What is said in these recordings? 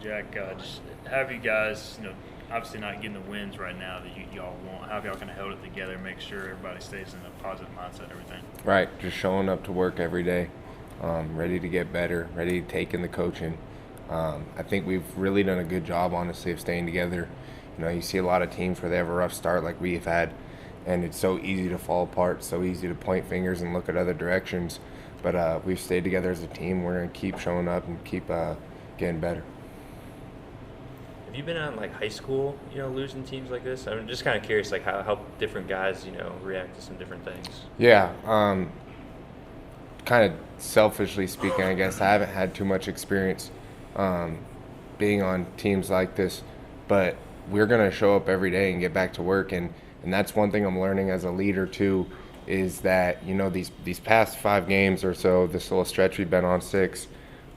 Jack, just how have you guys, obviously not getting the wins right now that y'all want, how have y'all kind of held it together, make sure everybody stays in a positive mindset and everything? Right, just showing up to work every day, ready to get better, ready to take in the coaching. I think we've really done a good job, honestly, of staying together. You see a lot of teams where they have a rough start like we've had, and it's so easy to fall apart, so easy to point fingers and look at other directions. But we've stayed together as a team. We're going to keep showing up and keep getting better. Have you been on like high school, losing teams like this? I'm just kind of curious, like how different guys, react to some different things. Yeah, kind of selfishly speaking, I guess I haven't had too much experience being on teams like this, but we're going to show up every day and get back to work, and that's one thing I'm learning as a leader too, is that these past 5 games or so, this little stretch we've been on 6,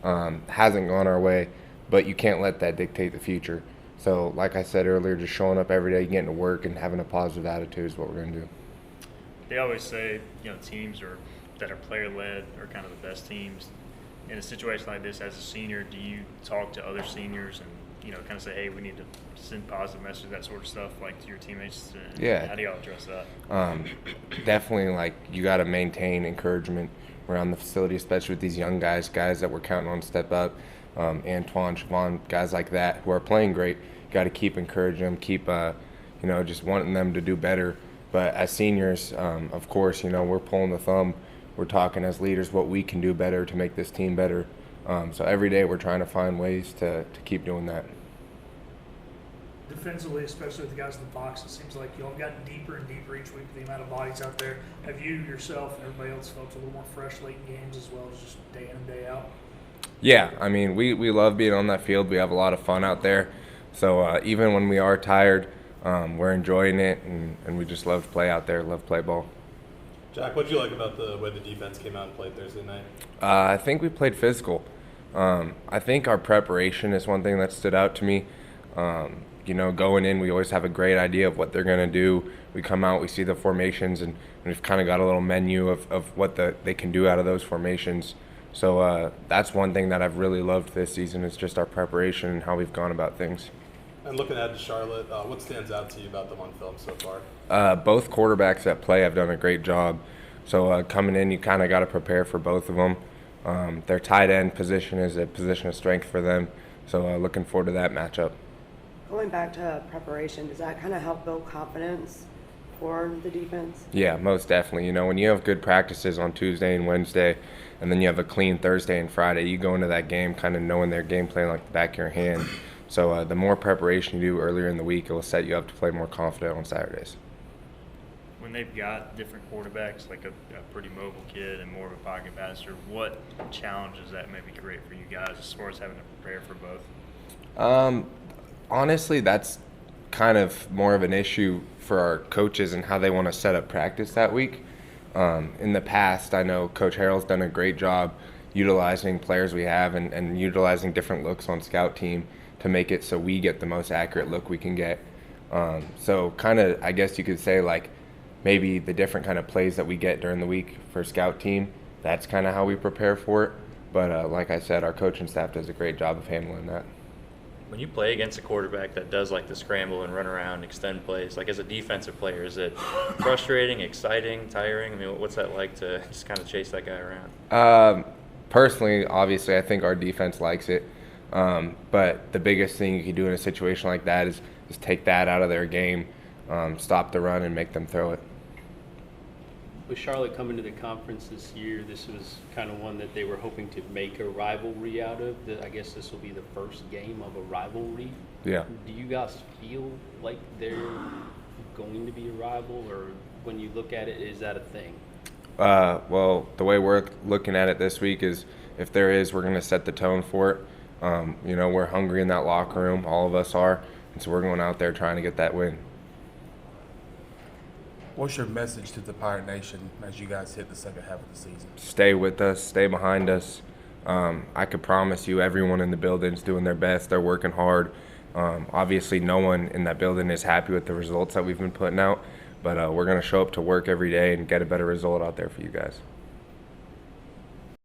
hasn't gone our way, but you can't let that dictate the future. So like I said earlier, just showing up every day, getting to work, and having a positive attitude is what we're going to do. They always say teams that are player-led are kind of the best teams. In a situation like this, as a senior, do you talk to other seniors and kind of say, hey, we need to send positive messages, that sort of stuff, like to your teammates? Yeah. How do y'all address that? Definitely, like, you got to maintain encouragement around the facility, especially with these young guys that we're counting on to step up. Antoine, Siobhan, guys like that who are playing great. Got to keep encouraging them, keep just wanting them to do better. But as seniors, of course, we're pulling the thumb. We're talking as leaders what we can do better to make this team better. So every day we're trying to find ways to keep doing that. Defensively, especially with the guys in the box, it seems like y'all gotten deeper and deeper each week with the amount of bodies out there. Have you yourself and everybody else felt a little more fresh late in games as well as just day in and day out? Yeah, I mean, we love being on that field. We have a lot of fun out there. So even when we are tired, we're enjoying it, and we just love to play out there, love to play ball. Jack, what did you like about the way the defense came out and played Thursday night? I think we played physical. I think our preparation is one thing that stood out to me. Going in, we always have a great idea of what they're going to do. We come out, we see the formations, and we've kind of got a little menu of what they can do out of those formations. So that's one thing that I've really loved this season, is just our preparation and how we've gone about things. And looking ahead to Charlotte, what stands out to you about them on film so far? Both quarterbacks that play have done a great job. So coming in, you kind of got to prepare for both of them. Their tight end position is a position of strength for them. So looking forward to that matchup. Going back to preparation, does that kind of help build confidence for the defense? Yeah, most definitely. When you have good practices on Tuesday and Wednesday, and then you have a clean Thursday and Friday, you go into that game kind of knowing their game plan like the back of your hand. So the more preparation you do earlier in the week, it will set you up to play more confident on Saturdays. When they've got different quarterbacks, like a pretty mobile kid and more of a pocket passer, what challenges that maybe create for you guys as far as having to prepare for both? Honestly, that's kind of more of an issue for our coaches and how they want to set up practice that week. In the past, I know Coach Harrell's done a great job utilizing players we have and utilizing different looks on scout team to make it so we get the most accurate look we can get. So kind of, I guess you could say, like, maybe the different kind of plays that we get during the week for scout team, that's kind of how we prepare for it. But like I said, our coaching staff does a great job of handling that. When you play against a quarterback that does like the scramble and run around, extend plays, like as a defensive player, is it frustrating, exciting, tiring? I mean, what's that like to just kind of chase that guy around? Personally, obviously, I think our defense likes it. But the biggest thing you can do in a situation like that is take that out of their game, stop the run, and make them throw it. With Charlotte coming to the conference this year, this was kind of one that they were hoping to make a rivalry out of. I guess this will be the first game of a rivalry. Yeah. Do you guys feel like they're going to be a rival, or when you look at it, is that a thing? Well, the way we're looking at it this week is, if there is, we're going to set the tone for it. We're hungry in that locker room. All of us are. And so we're going out there trying to get that win. What's your message to the Pirate Nation as you guys hit the second half of the season? Stay with us. Stay behind us. I could promise you everyone in the building is doing their best. They're working hard. Obviously, no one in that building is happy with the results that we've been putting out. But we're going to show up to work every day and get a better result out there for you guys.